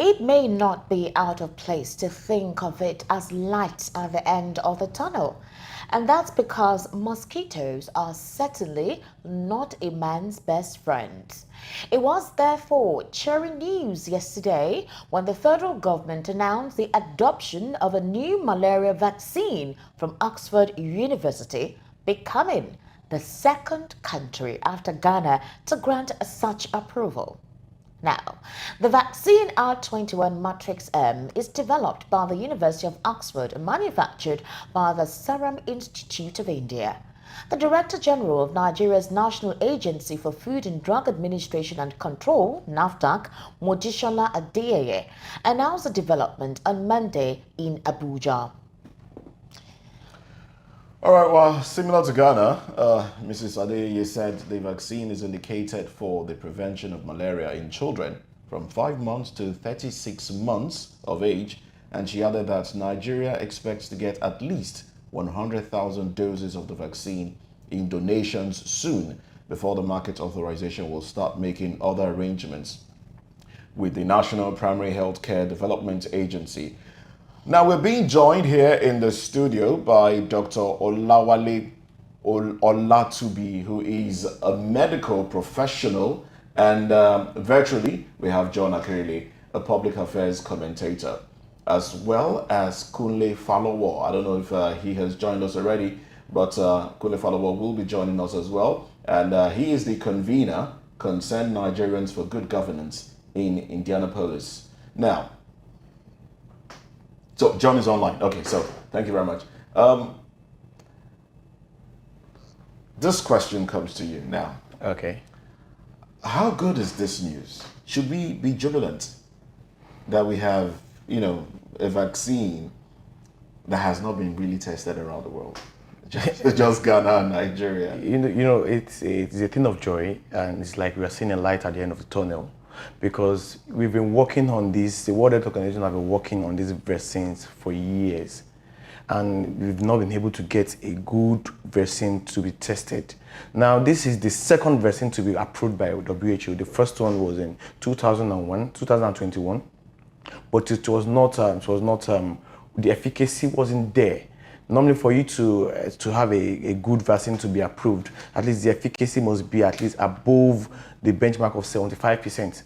It may not be out of place to think of it as light at the end of the tunnel. And that's because mosquitoes are certainly not a man's best friends. It was therefore cheering news yesterday when the federal government announced the adoption of a new malaria vaccine from Oxford University, becoming the second country after Ghana to grant such approval. Now, the vaccine R21 Matrix M is developed by the University of Oxford and manufactured by the Serum Institute of India. The Director General of Nigeria's National Agency for Food and Drug Administration and Control, NAFDAC, Mojisola Adeyeye, announced the development on Monday in Abuja. All right, well, similar to Ghana, Mrs. Adeyeye said the vaccine is indicated for the prevention of malaria in children from 5 months to 36 months of age, and she added that Nigeria expects to get at least 100,000 doses of the vaccine in donations soon before the market authorization will start making other arrangements with the National Primary Healthcare Development Agency. Now, we're being joined here in the studio by Dr. Olawale Olatubi, who is a medical professional, and virtually we have John Akirili, a public affairs commentator, as well as Kunle Falowo. I don't know if he has joined us already, but Kunle Falowo will be joining us as well, and he is the convener, Concerned Nigerians for Good Governance in Indianapolis. Now, so John is online. Okay, so thank you very much. This question comes to you now. Okay. How good is this news? Should we be jubilant that we have, a vaccine that has not been really tested around the world? Just Ghana and Nigeria. It's a thing of joy, and it's like we are seeing a light at the end of the tunnel. Because we've been working on this, the World Health Organization have been working on these vaccines for years, and we've not been able to get a good vaccine to be tested. Now, this is the second vaccine to be approved by WHO. The first one was in 2021, but it was not, the efficacy wasn't there. Normally, for you to have a good vaccine to be approved, at least the efficacy must be at least above the benchmark of 75%.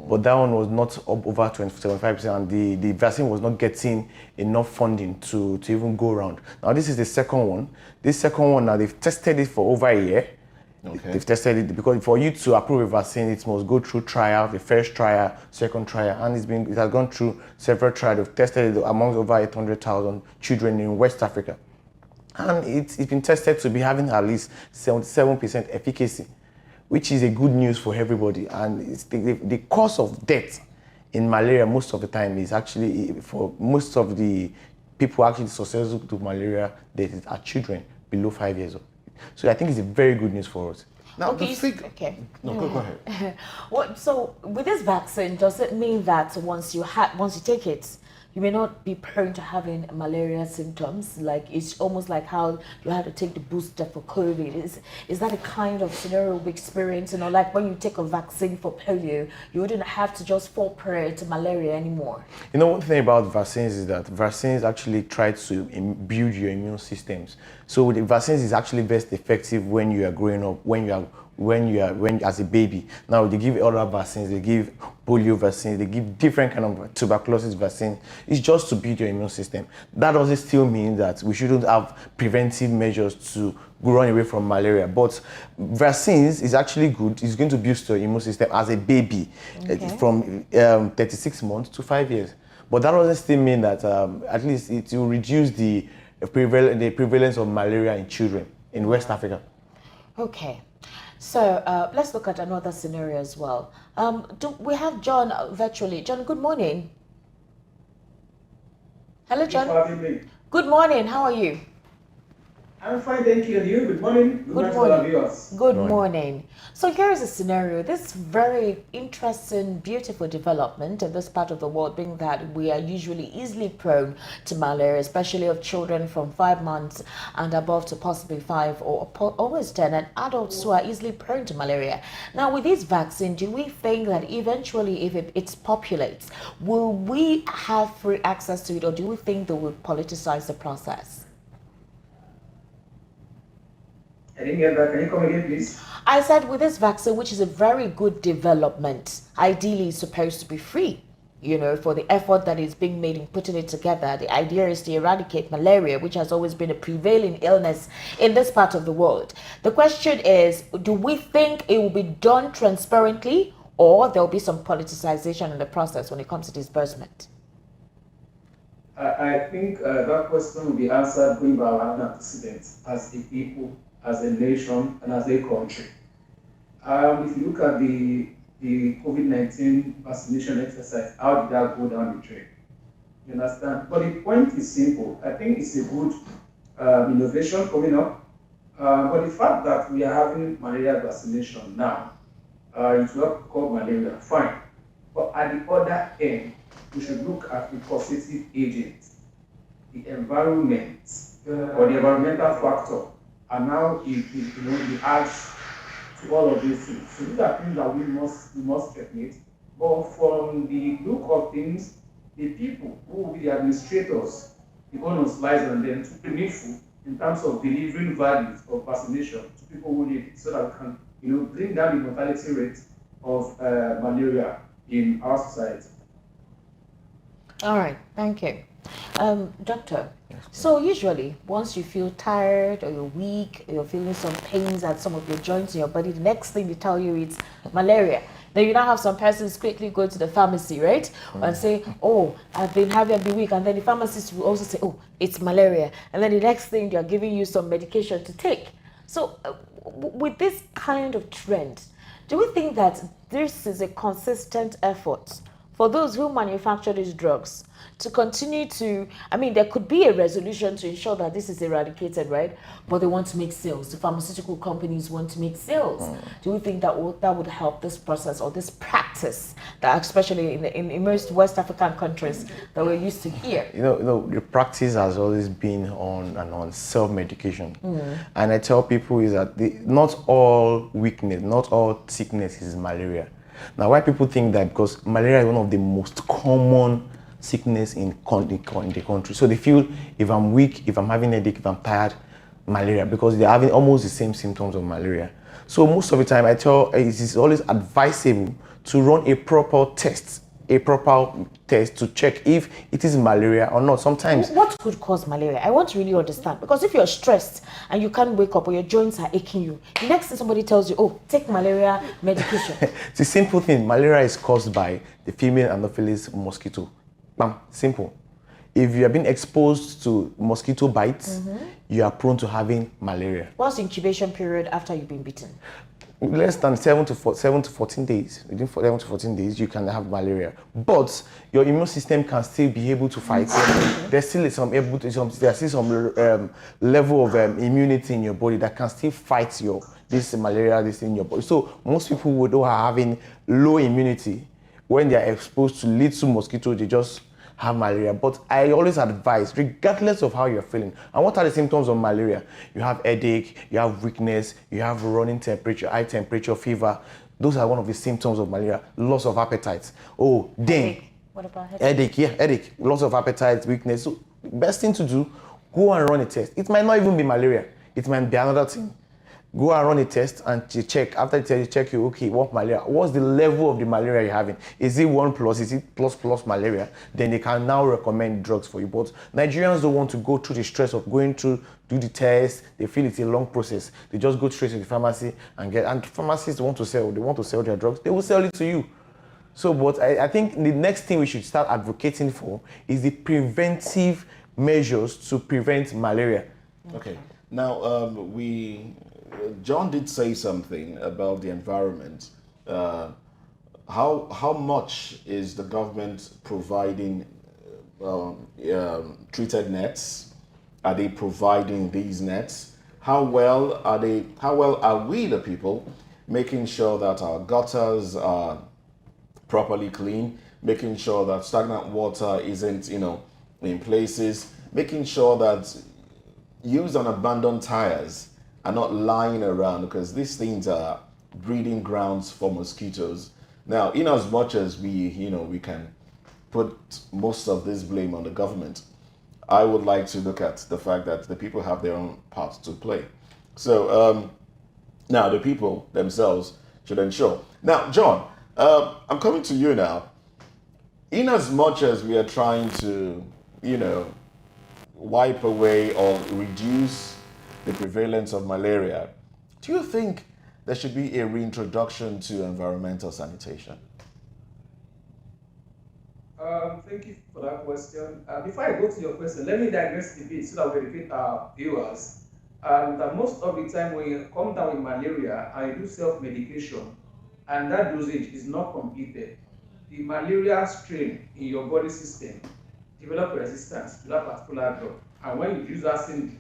But that one was not up over 75%, and the vaccine was not getting enough funding to even go around. Now, this is the second one. This second one, now they've tested it for over a year. Okay. They've tested it because for you to approve a vaccine, it must go through trial, the first trial, second trial, and it has gone through several trials. They've tested it amongst over 800,000 children in West Africa. And it's been tested to be having at least 77% efficacy, which is a good news for everybody. And it's the cause of death in malaria most of the time is actually, for most of the people actually susceptible to malaria, death are children below 5 years old. So I think it's a very good news for us. Now, Okay. No, go ahead. So with this vaccine, does it mean that once you take it, you may not be prone to having malaria symptoms? Like, it's almost like how you had to take the booster for COVID. Is that a kind of scenario we experience? Like when you take a vaccine for polio, you wouldn't have to just fall prey to malaria anymore. One thing about vaccines is that vaccines actually try to build your immune systems. So with the vaccines is actually best effective when you are growing up, when as a baby. Now they give other vaccines, they give polio vaccines, they give different kind of tuberculosis vaccine. It's just to build your immune system. That doesn't still mean that we shouldn't have preventive measures to run away from malaria. But vaccines is actually good. It's going to boost your immune system as a baby, from 36 months to 5 years. But that doesn't still mean that at least it will reduce the prevalence of malaria in children in West Africa. Okay. So let's look at another scenario as well. We have John virtually. John, good morning. Hello, John. Good morning. Good morning. How are you? I'm fine, thank you. And you? Good morning. Good To all our morning. viewers. Good morning. So here is a scenario. This very interesting, beautiful development in this part of the world, being that we are usually easily prone to malaria, especially of children from 5 months and above to possibly 5 or almost 10, and adults who are easily prone to malaria. Now, with this vaccine, do we think that eventually, if it populates, will we have free access to it, or do we think they will politicize the process? I didn't get that. Can you come again, please? I said with this vaccine, which is a very good development, ideally it's supposed to be free, you know, for the effort that is being made in putting it together. The idea is to eradicate malaria, which has always been a prevailing illness in this part of the world. The question is, do we think it will be done transparently, or there'll be some politicization in the process when it comes to disbursement? I think that question will be answered going by our own antecedents as a people, as a nation, and as a country. If you look at the COVID-19 vaccination exercise, how did that go down the drain? You understand? But the point is simple. I think it's a good innovation coming up. But the fact that we are having malaria vaccination now, it will not cause malaria, fine. But at the other end, we should look at the causative agents, the environment, or the environmental factor, and now it adds to all of these things. So these are things that we must calculate. But from the look of things, the people who will be the administrators, the owners lies on them to be needful in terms of delivering values of vaccination to people who need it, so that we can bring down the mortality rate of malaria in our society. All right, thank you. Doctor, so usually once you feel tired or you're weak, or you're feeling some pains at some of your joints in your body, the next thing they tell you is malaria. Then you now have some persons quickly go to the pharmacy, right? And say, oh, I've been weak. And then the pharmacist will also say, oh, it's malaria. And then the next thing, they're giving you some medication to take. So with this kind of trend, do we think that this is a consistent effort for those who manufacture these drugs to continue to, I mean, there could be a resolution to ensure that this is eradicated, right? But they want to make sales. The pharmaceutical companies want to make sales. Do we think that would help this process or this practice, that especially in most West African countries that we're used to here? The practice has always been on self-medication. And I tell people is that not all weakness, not all sickness is malaria. Now, why people think that? Because malaria is one of the most common sickness in the country. So they feel if I'm weak, if I'm having a headache, if I'm tired, malaria, because they're having almost the same symptoms of malaria. So most of the time I tell it is always advisable to run a proper test to check if it is malaria or not. Sometimes what could cause malaria? I want to really understand, because if you're stressed and you can't wake up or your joints are aching you, the next thing somebody tells you, oh, take malaria medication. It's a simple thing. Malaria is caused by the female Anopheles mosquito. Bam, simple. If you have been exposed to mosquito bites, you are prone to having malaria. What's the incubation period after you've been bitten? Less than 7 to 14 days. Within 7 to 14 days, you can have malaria. But your immune system can still be able to fight. There's still some level of immunity in your body that can still fight this malaria in your body. So most people who are having low immunity, when they are exposed to little mosquito, they just have malaria. But I always advise, regardless of how you're feeling, and what are the symptoms of malaria? You have headache, you have weakness, you have running temperature, high temperature, fever. Those are one of the symptoms of malaria. Loss of appetite. Oh, dang. What about headache? Headache. Loss of appetite, weakness. So best thing to do, go and run a test. It might not even be malaria. It might be another thing. Go and run a test and you check. After the test, you check okay, what malaria? What's the level of the malaria you're having? Is it 1+? Is it plus malaria? Then they can now recommend drugs for you. But Nigerians don't want to go through the stress of going through, do the test. They feel it's a long process. They just go straight to the pharmacy and pharmacists want to sell their drugs. They will sell it to you. So, but I think the next thing we should start advocating for is the preventive measures to prevent malaria. Okay. Now, John did say something about the environment. How much is the government providing treated nets? Are they providing these nets? How well are they? How well are we, the people, making sure that our gutters are properly clean, making sure that stagnant water isn't, in places, making sure that used and abandoned tires are not lying around, because these things are breeding grounds for mosquitoes. Now, in as much as we can put most of this blame on the government, I would like to look at the fact that the people have their own part to play. So now the people themselves should ensure. Now, John, I'm coming to you now. In as much as we are trying to, wipe away or reduce the prevalence of malaria, do you think there should be a reintroduction to environmental sanitation? Thank you for that question. Before I go to your question, let me digress a bit so that we educate our viewers. And most of the time when you come down with malaria and you do self-medication and that dosage is not completed, the malaria strain in your body system develop resistance to that particular drug. And when you use that same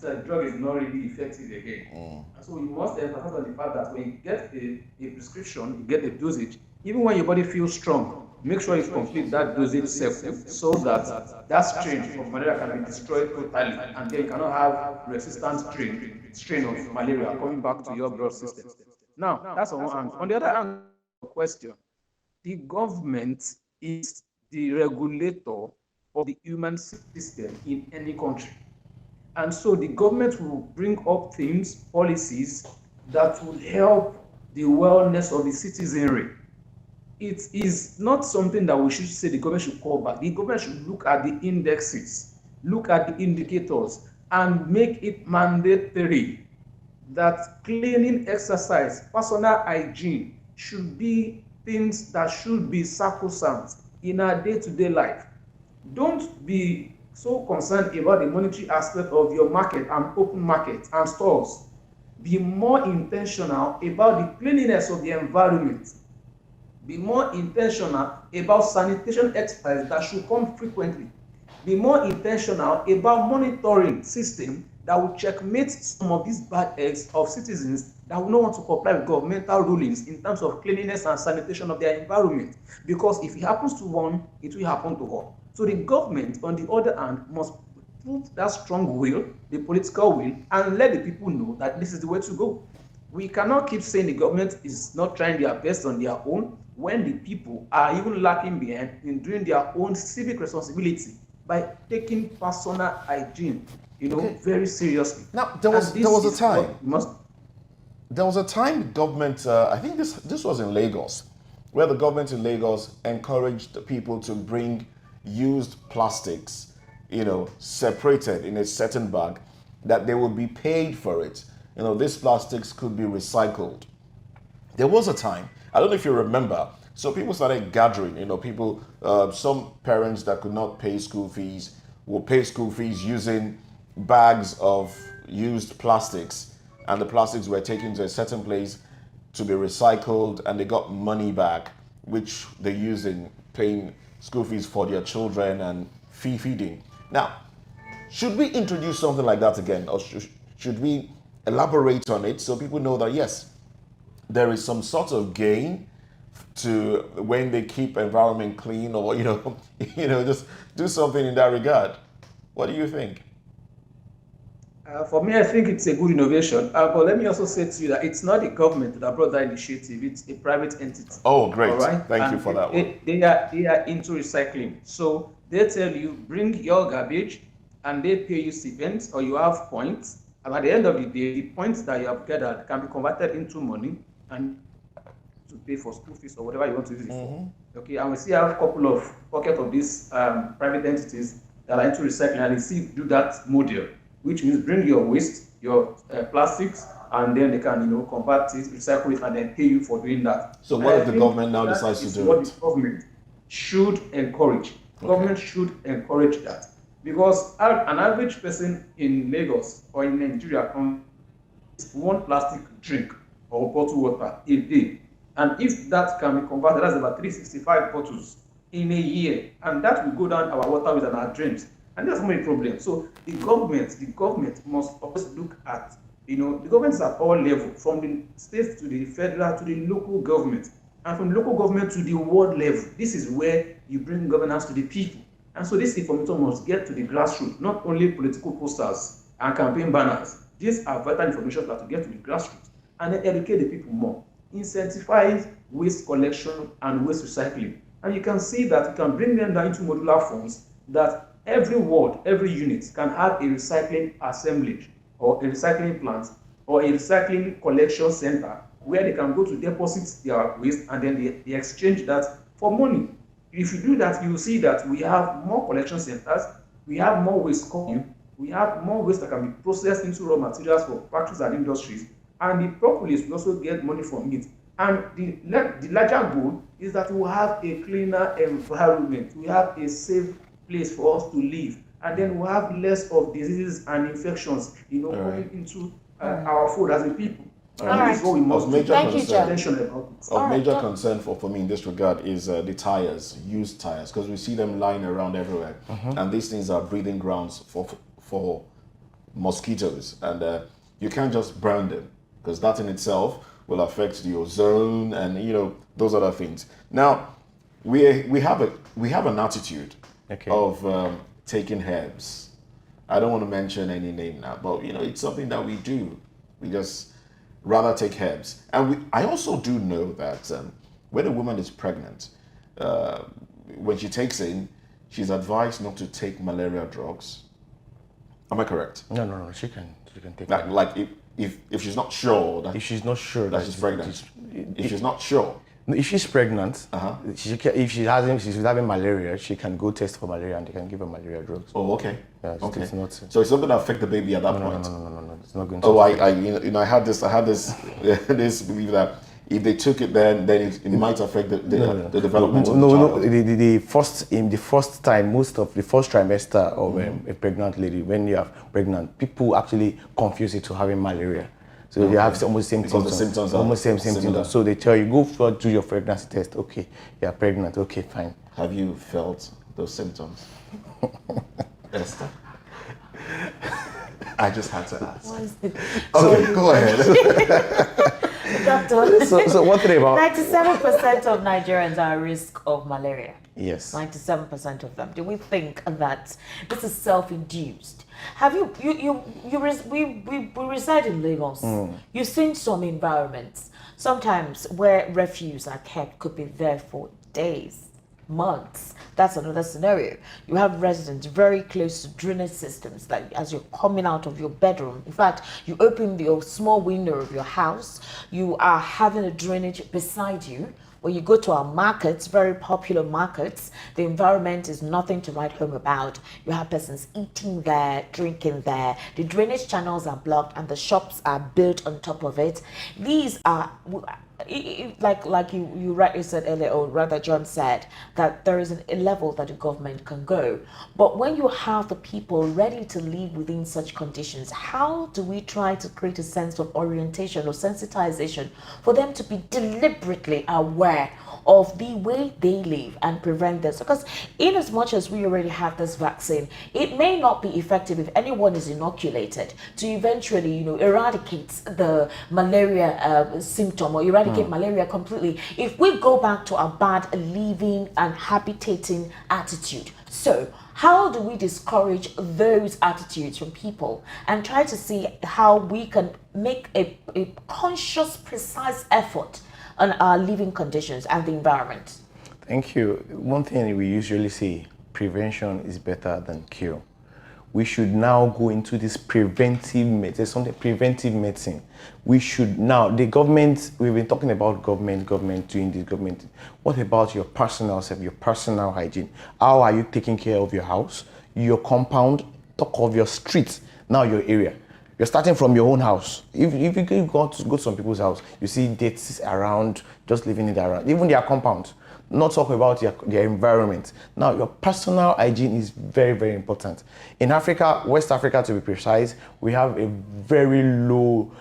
the drug is not really effective again. And so you must emphasize on the fact that when you get a prescription, you get a dosage, even when your body feels strong, make sure you complete that dosage cycle so that that strain of malaria can be destroyed totally, and then you cannot have resistant strain of malaria coming back to your blood system. Now, that's on one hand. On the other hand, question, the government is the regulator of the human system in any country. And so the government will bring up things, policies that will help the wellness of the citizenry. It is not something that we should say the government should call back. The government should look at the indexes, look at the indicators, and make it mandatory that cleaning exercise, personal hygiene should be things that should be sacrosanct in our day-to-day life. Don't be so concerned about the monetary aspect of your market and open market and stores. Be more intentional about the cleanliness of the environment. Be more intentional about sanitation exercise that should come frequently. Be more intentional about monitoring system that will checkmate some of these bad eggs of citizens that will not want to comply with governmental rulings in terms of cleanliness and sanitation of their environment. Because if it happens to one, it will happen to all. So the government, on the other hand, must put that strong will, the political will, and let the people know that this is the way to go. We cannot keep saying the government is not trying their best on their own when the people are even lacking behind in doing their own civic responsibility by taking personal hygiene, very seriously. Now, there was a time. There was a time government, I think this was in Lagos, where the government in Lagos encouraged people to bring used plastics, separated in a certain bag, that they would be paid for it. These plastics could be recycled. There was a time, I don't know if you remember, so people started gathering, people, some parents that could not pay school fees will pay school fees using bags of used plastics, and the plastics were taken to a certain place to be recycled, and they got money back, which they used in paying school fees for their children and feeding. Now, should we introduce something like that again, or should we elaborate on it so people know that yes, there is some sort of gain to when they keep environment clean, or just do something in that regard? What do you think? For me, I think it's a good innovation. But let me also say to you that it's not the government that brought that initiative; it's a private entity. Oh, great! All right? Thank you for that one. They are into recycling, so they tell you bring your garbage, and they pay you stipends or you have points. And at the end of the day, the points that you have gathered can be converted into money and to pay for school fees or whatever you want to use it for. Okay, and we see a couple of pockets of these private entities that are into recycling, and they see do that model, which means bring your waste, your plastics, and then they can convert it, recycle it, and then pay you for doing that. So what if the government now decides to do what it? the government should encourage. Government should encourage that, because an average person in Lagos or in Nigeria consumes one plastic drink or bottled water a day, and if that can be converted, that's about 365 bottles in a year, and that will go down our waterways and our drains. And that's not a problem. So the government must always look at, the government is at all levels, from the state to the federal to the local government, and from local government to the world level. This is where you bring governance to the people. And so this information must get to the grassroots, not only political posters and campaign banners. These are vital information that to get to the grassroots and then educate the people more. Incentivize waste collection and waste recycling. And you can see that you can bring them down into modular forms, that every ward, every unit can have a recycling assemblage or a recycling plant or a recycling collection center where they can go to deposit their waste and then they exchange that for money. If you do that, you will see that we have more collection centers, we have more waste coming, we have more waste that can be processed into raw materials for factories and industries, and the populace will also get money from it. And the larger goal is that we will have a cleaner environment, we have a safe place for us to live, and then we have less of diseases and infections, coming into our food as a people. And this is what we must do. Thank you, John. Of major concern for me in this regard is the tires, used tires, because we see them lying around everywhere, and these things are breeding grounds for mosquitoes, and you can't just burn them, because that in itself will affect the ozone and those other things. Now, we have an attitude of taking herbs. I don't want to mention any name now, but it's something that we do. We just rather take herbs. And I also do know that when a woman is pregnant, when she takes in, she's advised not to take malaria drugs. Am I correct? No. She can take like if she's not sure that if she's not sure that she's pregnant. If she's not sure. If she's pregnant, if she's having malaria, she can go test for malaria and they can give her malaria drugs. Oh, okay. Yeah, okay. It's not, so it's not going to affect the baby at that point. No. It's not going to. Oh, I had this this belief that if they took it, then it might affect the development of the child. The first time, most of the first trimester of a pregnant lady, when you are pregnant, people actually confuse it to having malaria. So they have almost same symptoms. The symptoms almost same symptoms. So they tell you, go do your pregnancy test. Okay, you're pregnant. Okay, fine. Have you felt those symptoms, Esther? I just had to ask. Okay, go ahead. Doctor, so what thing about 97% of Nigerians are at risk of malaria. Yes. 97% of them. Do we think that this is self-induced? Have we reside in Lagos. You've seen some environments, sometimes where refuse are kept, could be there for days, months. That's another scenario. You have residents very close to drainage systems, like as you're coming out of your bedroom. In fact, you open your small window of your house, you are having a drainage beside you. When you go to our markets, very popular markets, the environment is nothing to write home about. You have persons eating there, drinking there. The drainage channels are blocked and the shops are built on top of it. These are, like you rightly said earlier, or rather John said, that there is a level that the government can go. But when you have the people ready to live within such conditions, how do we try to create a sense of orientation or sensitization for them to be deliberately aware of the way they live and prevent this? Because in as much as we already have this vaccine, it may not be effective if anyone is inoculated to eventually, eradicate the malaria symptom or eradicate malaria completely if we go back to our bad living and habitating attitude. So how do we discourage those attitudes from people and try to see how we can make a conscious, precise effort on our living conditions and the environment? Thank you. One thing we usually say, prevention is better than cure. We should now go into this preventive medicine. We should now, the government, we've been talking about government doing this, government. What about your personal self, your personal hygiene? How are you taking care of your house, your compound, talk of your street, now your area? You're starting from your own house. If you go to some people's house, you see dates around, just leaving it around, even their compound. Not talk about their environment. Now, your personal hygiene is very, very important. In Africa, West Africa to be precise, we have a very low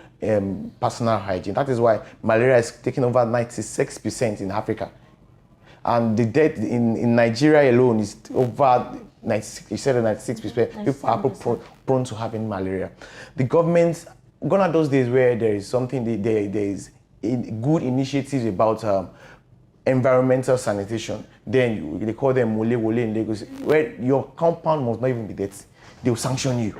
personal hygiene. That is why malaria is taking over 96% in Africa. And the death in Nigeria alone is over 96, you said that 96% people are 97%. prone to having malaria. The government, gone are those days where there is something, there is good initiatives about environmental sanitation. Then they call them mole wole in Lagos, where your compound must not even be dirty. They will sanction you.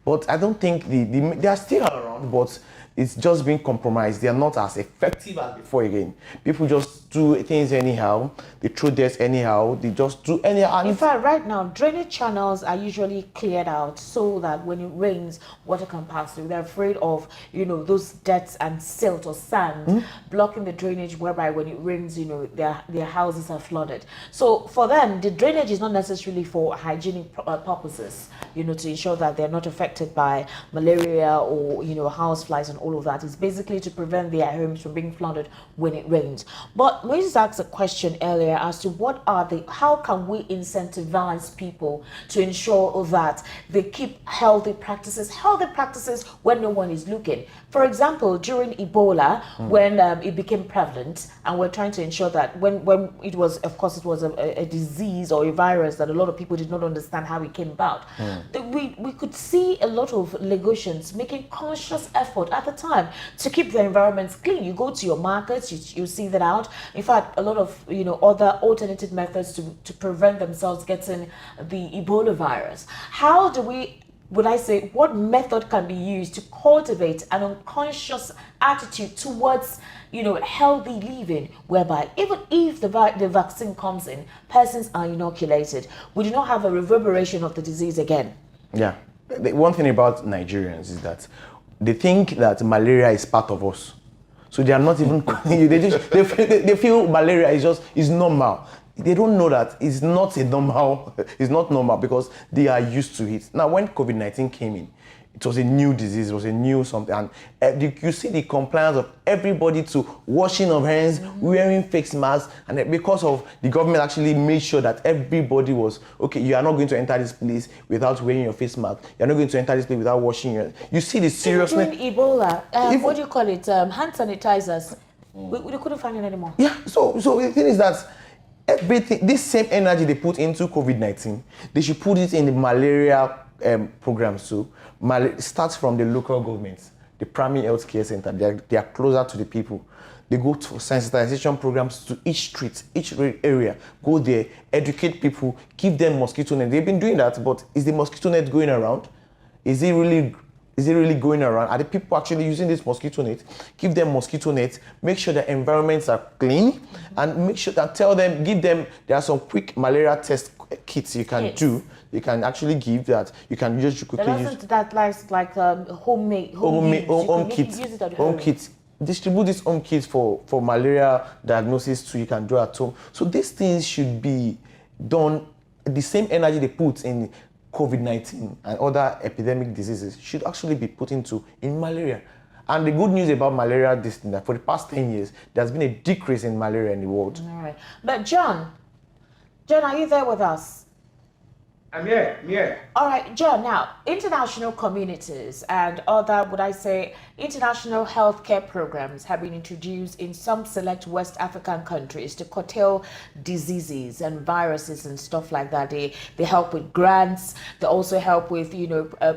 But I don't think they are still around, but it's just been compromised. They are not as effective as before again. People just do things anyhow. They throw dirt anyhow. They just do anyhow. In fact, right now, drainage channels are usually cleared out so that when it rains, water can pass through. They're afraid of, those dirt and silt or sand blocking the drainage, whereby when it rains, their houses are flooded. So for them, the drainage is not necessarily for hygienic purposes, to ensure that they're not affected by malaria or, house flies and all of that. It's basically to prevent their homes from being flooded when it rains. But Moses asked a question earlier as to how can we incentivize people to ensure that they keep healthy practices when no one is looking. For example, during Ebola, when it became prevalent, and we're trying to ensure that when it was, of course, it was a disease or a virus that a lot of people did not understand how it came about. We could see a lot of Lagosians making conscious effort at the time to keep their environments clean. You go to your markets, you see that out. In fact, a lot of other alternative methods to prevent themselves getting the Ebola virus. How do we, what method can be used to cultivate an unconscious attitude towards healthy living, whereby even if the vaccine comes in, persons are inoculated, we do not have a reverberation of the disease again? Yeah. The one thing about Nigerians is that they think that malaria is part of us. So they are not even, they feel malaria is normal. They don't know that it's not normal because they are used to it. Now, when COVID-19 came in, it was a new disease, it was a new something. And you see the compliance of everybody to washing of hands, wearing face masks, and because of the government actually made sure that everybody was, okay, you are not going to enter this place without wearing your face mask. You are not going to enter this place without washing your hands. You see the seriousness. During Ebola, what do you call it? Hand sanitizers. We couldn't find it anymore. Yeah, so the thing is that everything, this same energy they put into COVID-19, they should put it in the malaria programs too. Starts from the local governments, the primary health care center. They are closer to the people. They go to sensitization programs to each street, each area. Go there, educate people, give them mosquito net. They've been doing that, but is the mosquito net going around? Is it really going around? Are the people actually using this mosquito net? Give them mosquito nets, make sure the environments are clean, and make sure that there are some quick malaria test kits you can do. You can actually give that. You can just quickly use that like homemade kits. Use it at home. Home kits. Distribute these home kits for malaria diagnosis too. You can do at home. So these things should be done. The same energy they put in COVID-19 and other epidemic diseases should actually be put in malaria. And the good news about malaria, that for the past 10 years, there's been a decrease in malaria in the world. All right. But John, are you there with us? I'm here. All right, John, now, international communities and other, international healthcare programs have been introduced in some select West African countries to curtail diseases and viruses and stuff like that. They help with grants. They also help with,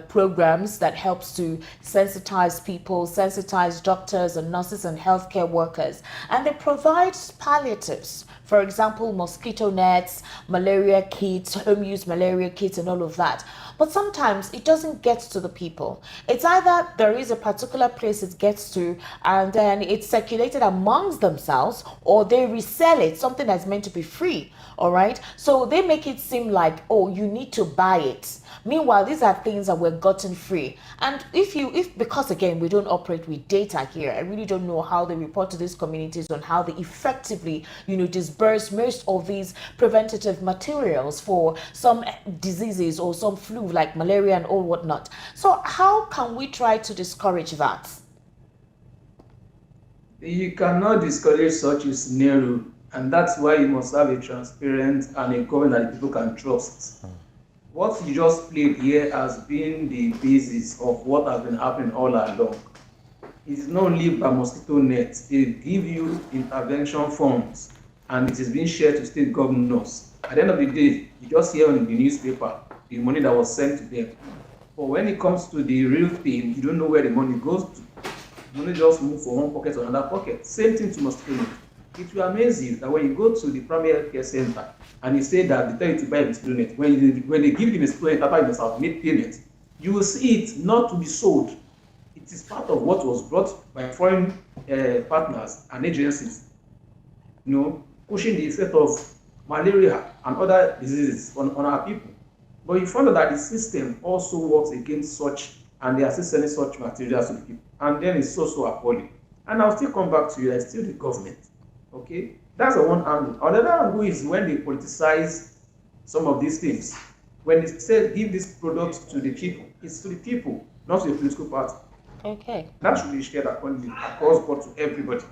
programs that helps to sensitize people, sensitize doctors and nurses and healthcare workers. And they provide palliatives. For example, mosquito nets, malaria kits, home-use malaria kits, and all of that. But sometimes it doesn't get to the people. It's either there is a particular place it gets to, and then it's circulated amongst themselves, or they resell it, something that's meant to be free. All right. So they make it seem like, oh, you need to buy it. Meanwhile, these are things that were gotten free. And because again, we don't operate with data here, I really don't know how they report to these communities on how they effectively, disperse most of these preventative materials for some diseases or some flu like malaria and all whatnot. So how can we try to discourage that? You cannot discourage such a scenario, and that's why you must have a transparent and a government that people can trust. What you just played here has been the basis of what has been happening all along. It's not only by mosquito nets. They give you intervention funds and it is being shared to state governors. At the end of the day, you just hear on the newspaper the money that was sent to them. But when it comes to the real thing, you don't know where the money goes to. The money just moves from one pocket to another pocket. Same thing to mosquito net. It will amaze you that when you go to the primary health care center and you say that they tell you to buy a mosquito net, when they give you the mosquito net after you must have made payment, you will see it not to be sold. It is part of what was brought by foreign partners and agencies, pushing the effect of malaria and other diseases on our people. But you find out that the system also works against such, and they are still selling such materials to the people. And then it's so appalling. And I'll still come back to you, it's still the government. Okay? That's the one angle. Another angle is when they politicize some of these things. When they say give this product to the people, it's to the people, not to the political party. Okay. That should be shared across board to everybody.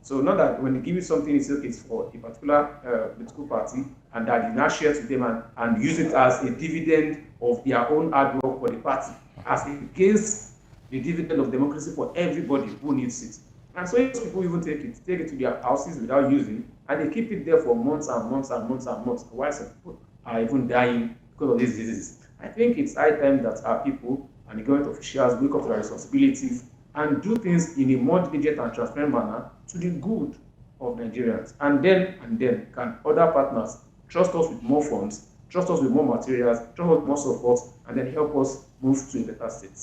So not that when they give you something, it's for a particular political party, and that you now share to them and use it as a dividend of their own hard work for the party, as against the dividend of democracy for everybody who needs it. And so if people even take it to their houses without using, and they keep it there for months and months and months and months, while some people are even dying because of these diseases. I think it's high time that our people and the government officials wake up to their responsibilities and do things in a more diligent and transparent manner to the good of Nigerians. And then can other partners trust us with more funds, trust us with more materials, trust us with more support, and then help us move to a better state.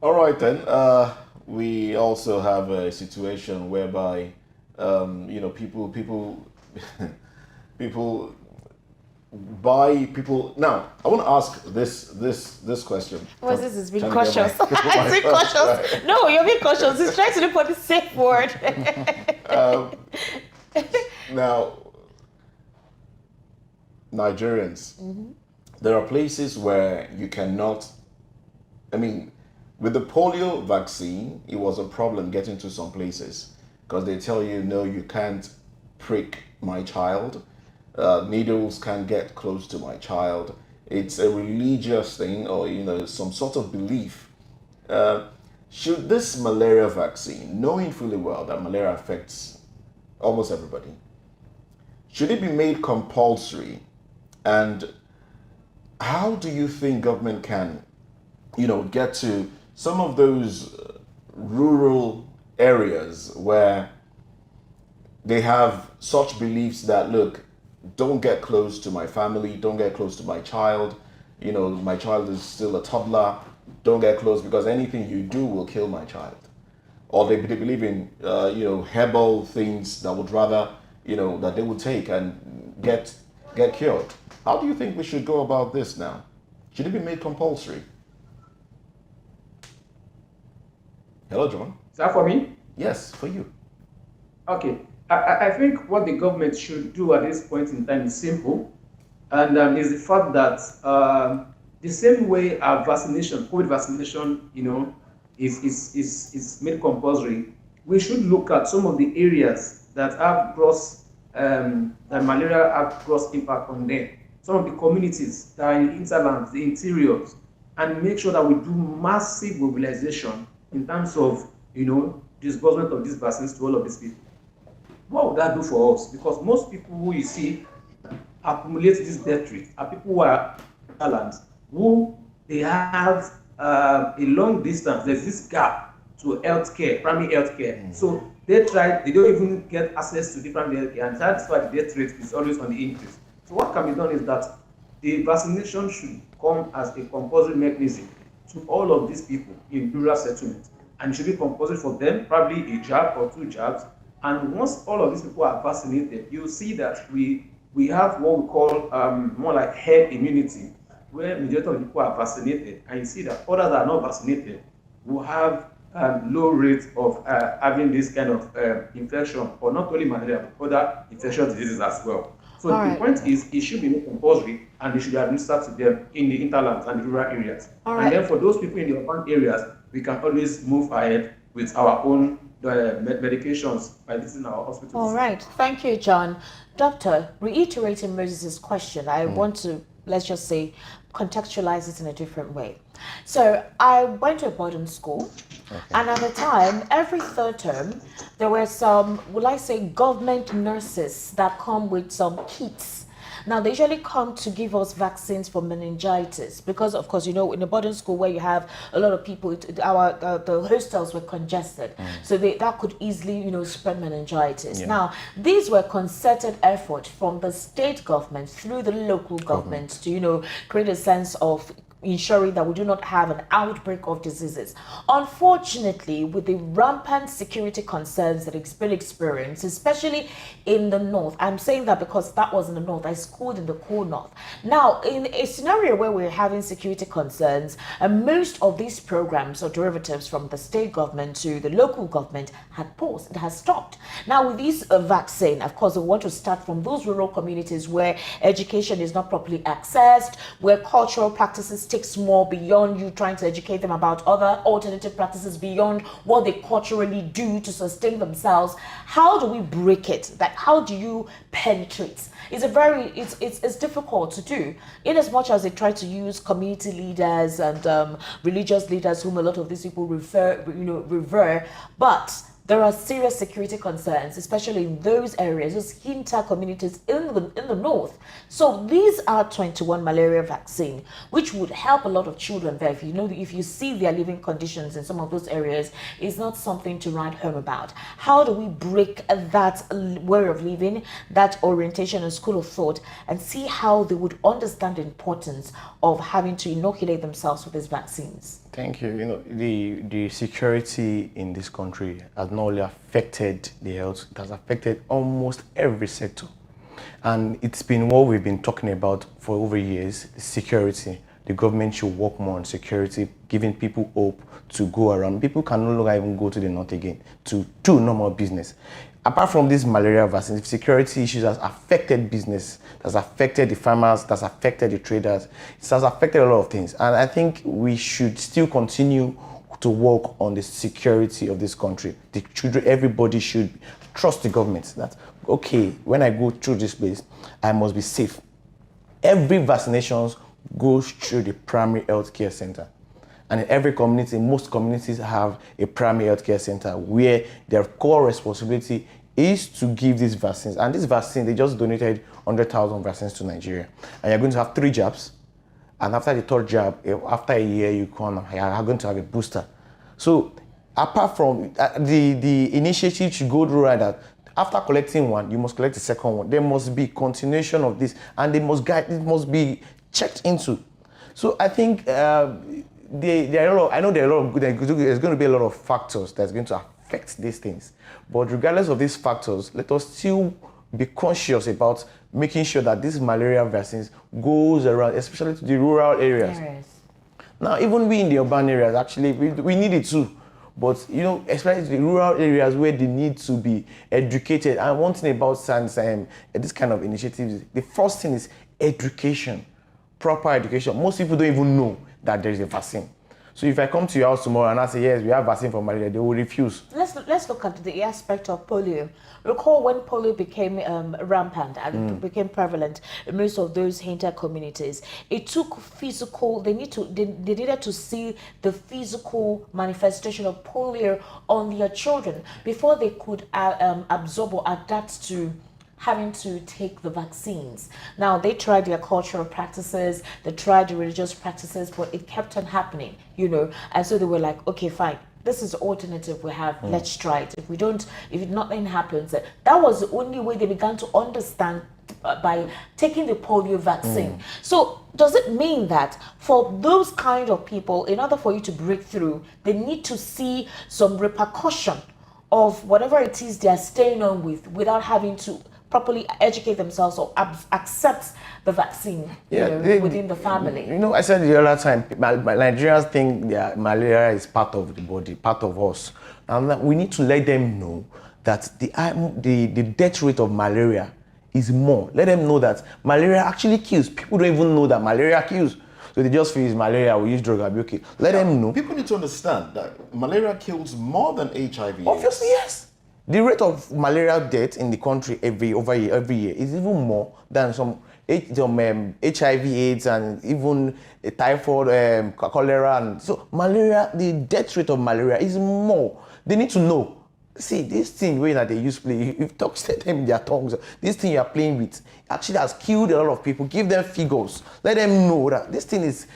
All right then. We also have a situation whereby, people buy people. Now, I want to ask this question. Well, this is being cautious. It's being cautious. Right. No, you're being cautious. He's trying to look for the safe word. Now, Nigerians, there are places where you cannot. I mean, with the polio vaccine, it was a problem getting to some places because they tell you, no, you can't prick my child. Needles can't get close to my child. It's a religious thing, or some sort of belief. Should this malaria vaccine, knowing fully well that malaria affects almost everybody, should it be made compulsory? And how do you think government can, get to some of those rural areas where they have such beliefs that, look, don't get close to my family, don't get close to my child, my child is still a toddler, don't get close because anything you do will kill my child. Or they believe in, herbal things that would rather, that they would take and get cured. How do you think we should go about this now? Should it be made compulsory? Hello, John. Is that for me? Yes, for you. Okay. I think what the government should do at this point in time is simple, and is the fact that the same way our vaccination, COVID vaccination, is made compulsory, we should look at some of the areas that have that malaria have gross impact on them. Some of the communities that are in the hinterlands, the interiors, and make sure that we do massive mobilization in terms of, disbursement of these vaccines to all of these people. What would that do for us? Because most people who you see accumulate this death rate are people who are hinterlands, who they have a long distance. There's this gap to healthcare, primary healthcare. So they don't even get access to the primary healthcare, and that's why the death rate is always on the increase. So what can be done is that the vaccination should come as a compulsory mechanism to all of these people in rural settlements, and it should be compulsory for them, probably a jab or 2 jabs. And once all of these people are vaccinated, you'll see that we have what we call more like herd immunity, where majority of people are vaccinated, and you see that others that are not vaccinated will have low rates of having this kind of infection, or not only malaria, but other infectious diseases as well. So the point is, it should be made compulsory, and it should be administered to them in the hinterlands and the rural areas. And then for those people in the urban areas, we can always move ahead with our own medications by visiting our hospitals. All right, thank you, John. Doctor, reiterating Moses' question, I want to, let's just say, contextualize it in a different way. So I went to a boarding school, and at the time, every third term, there were some, will I say, government nurses that come with some kits. Now, they usually come to give us vaccines for meningitis because, of course, you know, in a boarding school where you have a lot of people, the hostels were congested. So that could easily, you know, spread meningitis. Now, these were concerted effort from the state government through the local government to, you know, create a sense of ensuring that we do not have an outbreak of diseases. Unfortunately, with the rampant security concerns that it's been experienced, especially in the north, I'm saying that because that was in the north, I schooled in the core north. Now, in a scenario where we're having security concerns, and most of these programs or derivatives from the state government to the local government had paused, it has stopped. Now, with this vaccine, of course, we want to start from those rural communities where education is not properly accessed, where cultural practices takes more beyond you trying to educate them about other alternative practices beyond what they culturally do to sustain themselves. How do we break it? Like, how do you penetrate? It's difficult to do, in as much as they try to use community leaders and religious leaders whom a lot of these people revere, but there are serious security concerns, especially in those areas, those hinter communities in the north. So these R21 malaria vaccine, which would help a lot of children there. If you see their living conditions in some of those areas, is not something to write home about. How do we break that way of living, that orientation and school of thought, and see how they would understand the importance of having to inoculate themselves with these vaccines? Thank you. You know, the security in this country has not only affected the health, it has affected almost every sector. And it's been what we've been talking about for over years, security. The government should work more on security, giving people hope to go around. People can no longer even go to the north again to do normal business. Apart from this malaria vaccine, security issues has affected business, has affected the farmers, has affected the traders, it has affected a lot of things. And I think we should still continue to work on the security of this country. The children, everybody should trust the government that, okay, when I go through this place, I must be safe. Every vaccination goes through the primary health care center. And in every community, most communities have a primary health care center where their core responsibility is to give these vaccines. And this vaccine, they just donated 100,000 vaccines to Nigeria. And you're going to have 3 jabs. And after the 3rd jab, after a year, you're going to have a booster. So apart from the initiative should go through that, after collecting one, you must collect the second one. There must be continuation of this, and it must be checked into. So I think there's going to be a lot of factors that's going to affect these things. But regardless of these factors, let us still be conscious about making sure that these malaria vaccines goes around, especially to the rural areas. Now, even we in the urban areas, actually, we need it too. But, you know, especially the rural areas where they need to be educated. And one thing about science, this kind of initiatives, the first thing is education, proper education. Most people don't even know that there is a vaccine. So if I come to your house tomorrow and I say, yes, we have vaccine for malaria, they will refuse. Let's look at the aspect of polio. Recall when polio became rampant and became prevalent in most of those hinter communities. It took physical, they needed to see the physical manifestation of polio on their children before they could absorb or adapt to having to take the vaccines. Now, they tried their cultural practices, they tried the religious practices, but it kept on happening, you know. And so they were like, okay, fine, this is the alternative we have, let's try it. If nothing happens, that was the only way they began to understand by taking the polio vaccine. So does it mean that for those kind of people, in order for you to break through, they need to see some repercussion of whatever it is they're staying on with without having to properly educate themselves or accept the vaccine within the family? You know, I said the other time, Nigerians think that malaria is part of the body, part of us. And we need to let them know that the death rate of malaria is more. Let them know that malaria actually kills. People don't even know that malaria kills. So they just feel it's malaria, we use drug, I'll be okay. Let them know. People need to understand that malaria kills more than HIV. Obviously, yes. The rate of malaria death in the country every year is even more than some HIV/AIDS and even typhoid, cholera, and so malaria. The death rate of malaria is more. They need to know. See, this thing way that they use play, if you talk to them in their tongues, this thing you are playing with actually has killed a lot of people. Give them figures. Let them know that this thing is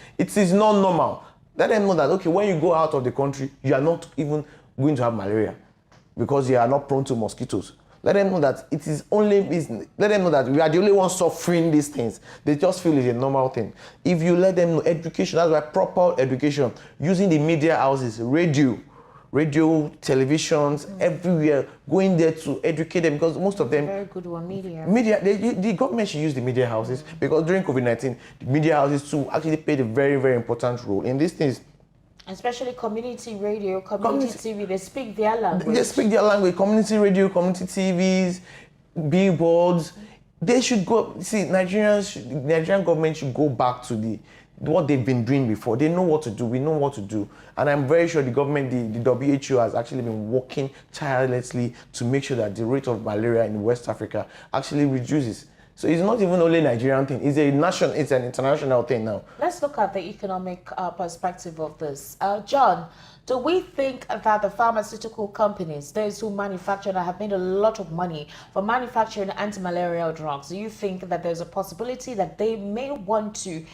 not normal. Let them know that, okay, when you go out of the country, you are not even going to have malaria because you are not prone to mosquitoes. Let them know that it is only business. Let them know that we are the only ones suffering these things. They just feel it's a normal thing. If you let them know education, that's why proper education, using the media houses, radio, televisions, everywhere, going there to educate them because most of them... Very good one, media. The government should use the media houses because during COVID-19, the media houses too actually played a very, very important role in these things. Especially community radio, community TV, they speak their language. They speak their language. Community radio, community TVs, billboards. They should go... See, Nigerian government should go back to what they've been doing before. They know what to do. We know what to do. And I'm very sure the government, the WHO has actually been working tirelessly to make sure that the rate of malaria in West Africa actually reduces. So it's not even only a Nigerian thing. It's an international thing now. Let's look at the economic perspective of this. John, do we think that the pharmaceutical companies, those who manufacture and have made a lot of money for manufacturing anti-malarial drugs, do you think that there's a possibility that they may want to,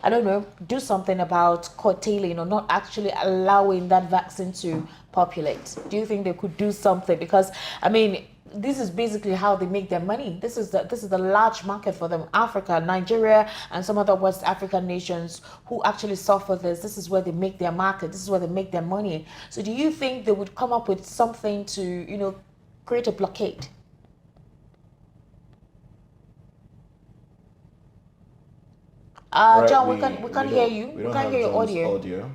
I don't know, do something about curtailing or not actually allowing that vaccine to populate? Do you think they could do something? Because, I mean, this is basically how they make their money. This is the large market for them. Africa, Nigeria, and some other West African nations who actually suffer this. This is where they make their market. This is where they make their money. So do you think they would come up with something to, you know, create a blockade? John, we can't hear you. We can't hear your audio.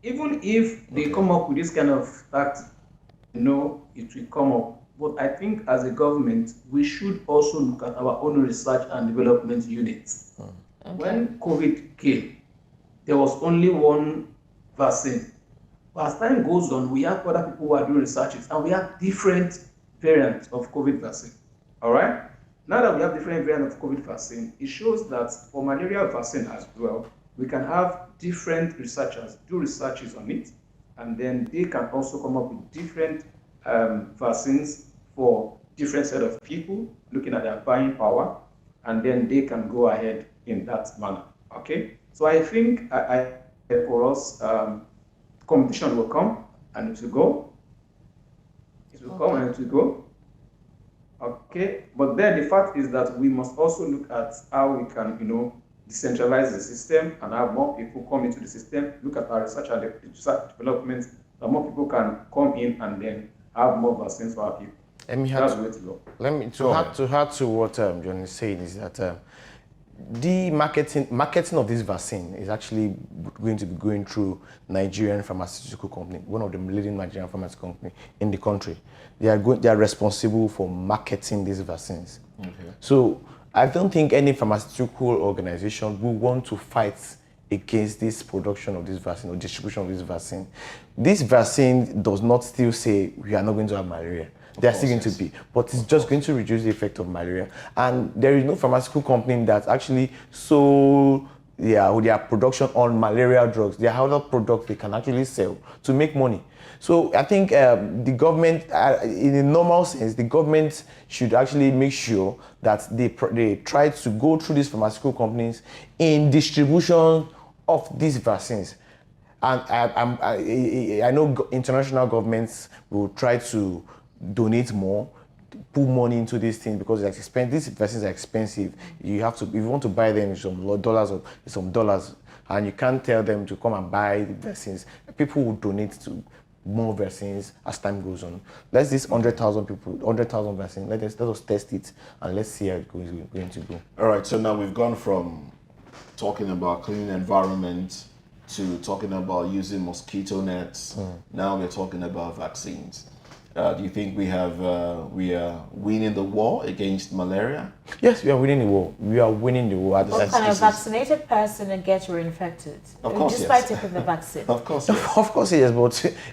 Even if they come up with this kind of fact, it will come up. But I think as a government, we should also look at our own research and development units. Okay. When COVID came, there was only one vaccine. But as time goes on, we have other people who are doing researches, and we have different variants of COVID vaccine. All right? Now that we have different variants of COVID vaccine, it shows that for malaria vaccine as well, we can have different researchers do researches on it, and then they can also come up with different vaccines for different set of people, looking at their buying power, and then they can go ahead in that manner. Okay, so I think for us, competition will come and it will go. It will come and it will go. Okay, but then the fact is that we must also look at how we can, decentralize the system and have more people come into the system. Look at our research and development, that more people can come in and then have more vaccines for our people. That's the way to go. To add to what John is saying is that the marketing of this vaccine is actually going to be going through Nigerian pharmaceutical company, one of the leading Nigerian pharmaceutical company in the country. They are responsible for marketing these vaccines. Okay. So I don't think any pharmaceutical organization will want to fight against this production of this vaccine or distribution of this vaccine. This vaccine does not still say we are not going to have malaria. They are still going to be, but it's just going to reduce the effect of malaria. And there is no pharmaceutical company that actually sold their production on malaria drugs. There are other products they can actually sell to make money. So I think the government, in a normal sense, the government should actually make sure that they try to go through these pharmaceutical companies in distribution of these vaccines. And I know international governments will try to donate more, put money into these things because it's expensive. These vaccines are expensive. You have to, if you want to buy them, some dollars, and you can't tell them to come and buy the vaccines. People will donate to more vaccines as time goes on. Let's this 100,000 people, 100,000 vaccines. Let us test it and let's see how it's going to go. All right. So now we've gone from talking about clean environment to talking about using mosquito nets. Now we're talking about vaccines. Do you think we are winning the war against malaria? Yes, we are winning the war. We are winning the war. What kind of vaccinated person gets reinfected? Of course, despite taking the vaccine. Of course, yes.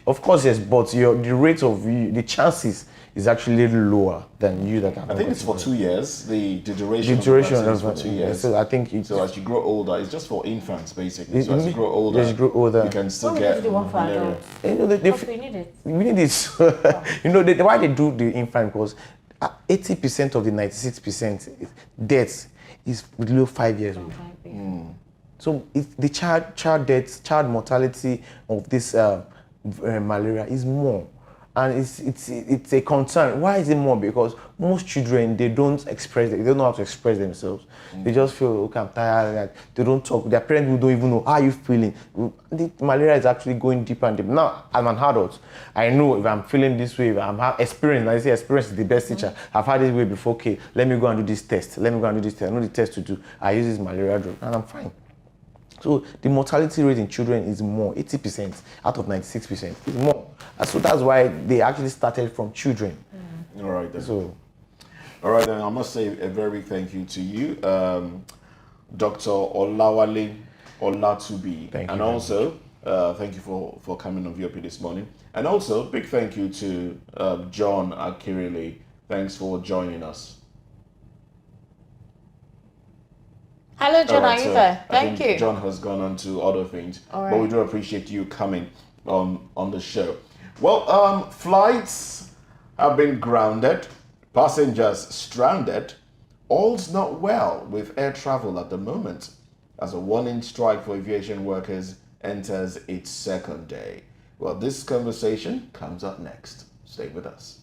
Of course, yes, but the rate of the chances is actually a little lower than you that have. I think it's for 2 years. The duration. The duration of the vaccine is of for 2 years. So I think it's, So as you grow older, it's just for infants basically. So as you grow older, as you grow older, you can still What get is the one for malaria. adults? you know, Because we need it. we need it. You know, why they do the infant, because 80% of the 96% deaths is below 5 years old. So the child deaths, child mortality of this malaria is more, and it's a concern. Why is it more? Because most children, they don't express, they don't know how to express themselves. They just feel, okay, I'm tired. They don't talk. Their parents don't even know how you feeling. The malaria is actually going deeper and deeper. Now, I'm an adult. I know if I'm feeling this way, if I'm experience. I say experience is the best teacher. I've had this way before. Okay, let me go and do this test. Let me go and do this test. I know the test to do. I use this malaria drug, and I'm fine. So the mortality rate in children is more, 80% out of 96% is more. And so that's why they actually started from children. All right then. So, All right then. I must say a very big thank you to you, Dr. Olawale Olatubi, Thank you and very also thank you for coming on VOP this morning. And also big thank you to John Akirile. Thanks for joining us. Hello, John, All right, are you so there? I Thank think you. John has gone on to other things, All but we right. do appreciate you coming on the show. Well, flights have been grounded, passengers stranded. All's not well with air travel at the moment, as a warning strike for aviation workers enters its second day. Well, this conversation comes up next. Stay with us.